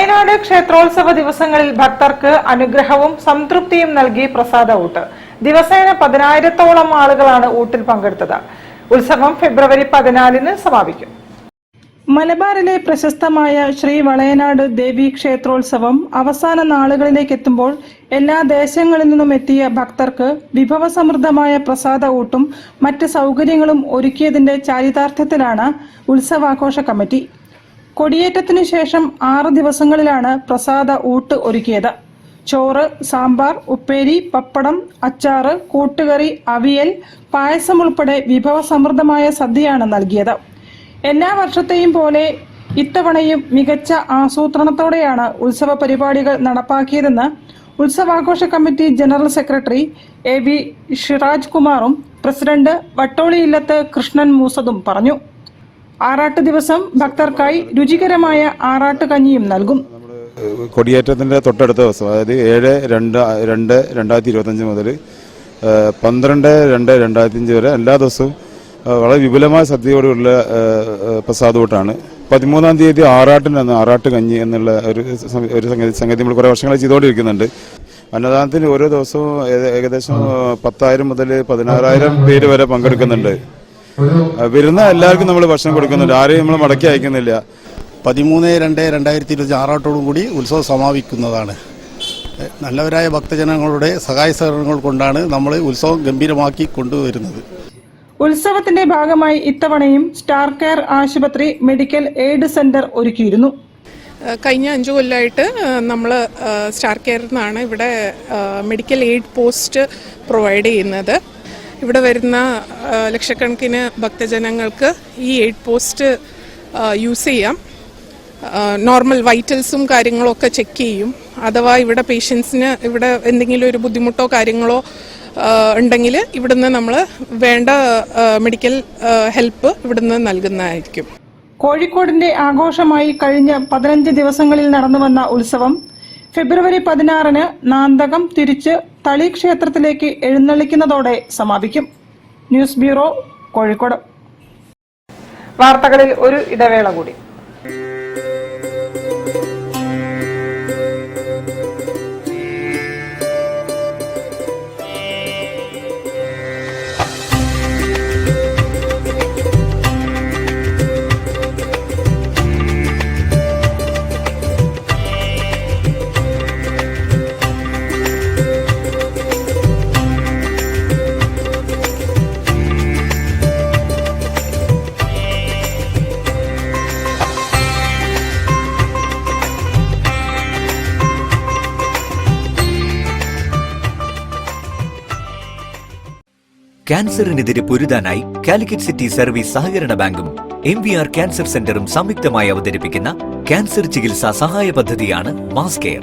വയനാട് ക്ഷേത്രോത്സവ ദിവസങ്ങളിൽ ഭക്തർക്ക് അനുഗ്രഹവും സംതൃപ്തിയും നൽകി പ്രസാദ ഊട്ട്. ദിവസേന 10,000-ഓളം ആളുകളാണ് ഊട്ടിൽ പങ്കെടുത്തത്. ഉത്സവം ഫെബ്രുവരി 14-ന് സമാപിക്കും. മലബാറിലെ പ്രശസ്തമായ ശ്രീ വളയനാട് ദേവി ക്ഷേത്രോത്സവം അവസാന നാളുകളിലേക്ക് എത്തുമ്പോൾ എല്ലാ ദേശങ്ങളിൽ നിന്നും എത്തിയ ഭക്തർക്ക് വിഭവസമൃദ്ധമായ പ്രസാദ ഊട്ടും മറ്റ് സൗകര്യങ്ങളും ഒരുക്കിയതിന്റെ ചാരിതാർത്ഥ്യത്തിലാണ് ഉത്സവാഘോഷ കമ്മിറ്റി. കൊടിയേറ്റത്തിനു ശേഷം 6 ദിവസങ്ങളിലാണ് പ്രസാദ ഊട്ട് ഒരുക്കിയത്. ചോറ്, സാമ്പാർ, ഉപ്പേരി, പപ്പടം, അച്ചാറ്, കൂട്ടുകറി, അവിയൽ, പായസം ഉൾപ്പെടെ വിഭവസമൃദ്ധമായ സദ്യയാണ് നൽകിയത്. എല്ലാ വർഷത്തെയും പോലെ ഇത്തവണയും മികച്ച ആസൂത്രണത്തോടെയാണ് ഉത്സവ പരിപാടികൾ നടപ്പാക്കിയതെന്ന് ഉത്സവാഘോഷ കമ്മിറ്റി ജനറൽ സെക്രട്ടറി AV ഷിറാജ് കുമാറും പ്രസിഡന്റ് വട്ടോളി ഇല്ലത്ത് കൃഷ്ണൻ മൂസതും പറഞ്ഞു. ആറാട്ട് ദിവസം ഭക്തർക്കായി രുചികരമായ ആറാട്ട് കഞ്ഞിയും നൽകും. കൊടിയേറ്റത്തിന്റെ തൊട്ടടുത്ത ദിവസം, അതായത് 7/2/2025 മുതൽ 12/2/2025 വരെ എല്ലാ ദിവസവും വളരെ വിപുലമായ സദ്യയോടുള്ള പ്രസാദൂട്ടാണ്. 13-ാം തീയതി ആറാട്ട് കഞ്ഞി എന്നുള്ള ഒരു സംഗതി നമ്മൾ കുറേ വർഷങ്ങളായി ചെയ്തുകൊണ്ടിരിക്കുന്നുണ്ട്. അന്നദാനത്തിന് ഓരോ ദിവസവും ഏകദേശം 10,000 മുതൽ 16,000 പേര് വരെ പങ്കെടുക്കുന്നുണ്ട്. വരുന്ന എല്ലാവർക്കും നമ്മൾ ഭക്ഷണം കൊടുക്കുന്നുണ്ട്, ആരെയും നമ്മൾ മടക്കി അയക്കുന്നില്ല. 13/2/2025 ആറാട്ടോടും കൂടി ഉത്സവം സമാപിക്കുന്നതാണ്. നല്ലവരായ ഭക്തജനങ്ങളുടെ സഹായ സഹകരണങ്ങൾ കൊണ്ടാണ് നമ്മൾ ഉത്സവം ഗംഭീരമാക്കി കൊണ്ടുവരുന്നത്. ഉത്സവത്തിന്റെ ഭാഗമായി ഇത്തവണയും സ്റ്റാർ കെയർ ആശുപത്രി മെഡിക്കൽ എയ്ഡ് സെന്റർ ഒരുക്കിയിരുന്നു. കഴിഞ്ഞ 5 കൊല്ലമായിട്ട് നമ്മൾ സ്റ്റാർ കെയറിൽ നിന്നാണ് ഇവിടെ മെഡിക്കൽ എയ്ഡ് പോസ്റ്റ് പ്രൊവൈഡ് ചെയ്യുന്നത്. ഇവിടെ വരുന്ന ലക്ഷക്കണക്കിന് ഭക്തജനങ്ങൾക്ക് ഈ എയ്ഡ് പോസ്റ്റ് യൂസ് ചെയ്യാം. നോർമൽ വൈറ്റൽസും കാര്യങ്ങളൊക്കെ ചെക്ക് ചെയ്യും. അഥവാ ഇവിടെ പേഷ്യൻസിന് ഇവിടെ എന്തെങ്കിലും ഒരു ബുദ്ധിമുട്ടോ കാര്യങ്ങളോ ഉണ്ടെങ്കിൽ ഇവിടുന്ന് നമ്മൾ വേണ്ട മെഡിക്കൽ ഹെൽപ്പ് ഇവിടുന്ന് നൽകുന്നതായിരിക്കും. കോഴിക്കോടിന്റെ ആഘോഷമായി കഴിഞ്ഞ 15 ദിവസങ്ങളിൽ നടന്നുവന്ന ഉത്സവം ഫെബ്രുവരി 16-ന് നാന്തകം തിരിച്ച് തളി ക്ഷേത്രത്തിലേക്ക് എഴുന്നള്ളിക്കുന്നതോടെ സമാപിക്കും. News bureau, Kozhikode. വാർത്തകളിൽ ഒരു ഇടവേള കൂടി. ക്യാൻസറിനെതിരെ പൊരുതാനായി കാലിക്കറ്റ് സിറ്റി സർവീസ് സഹകരണ ബാങ്കും MVR ക്യാൻസർ സെന്ററും സംയുക്തമായി അവതരിപ്പിക്കുന്ന ക്യാൻസർ ചികിത്സാ സഹായ പദ്ധതിയാണ് മാസ് കെയർ.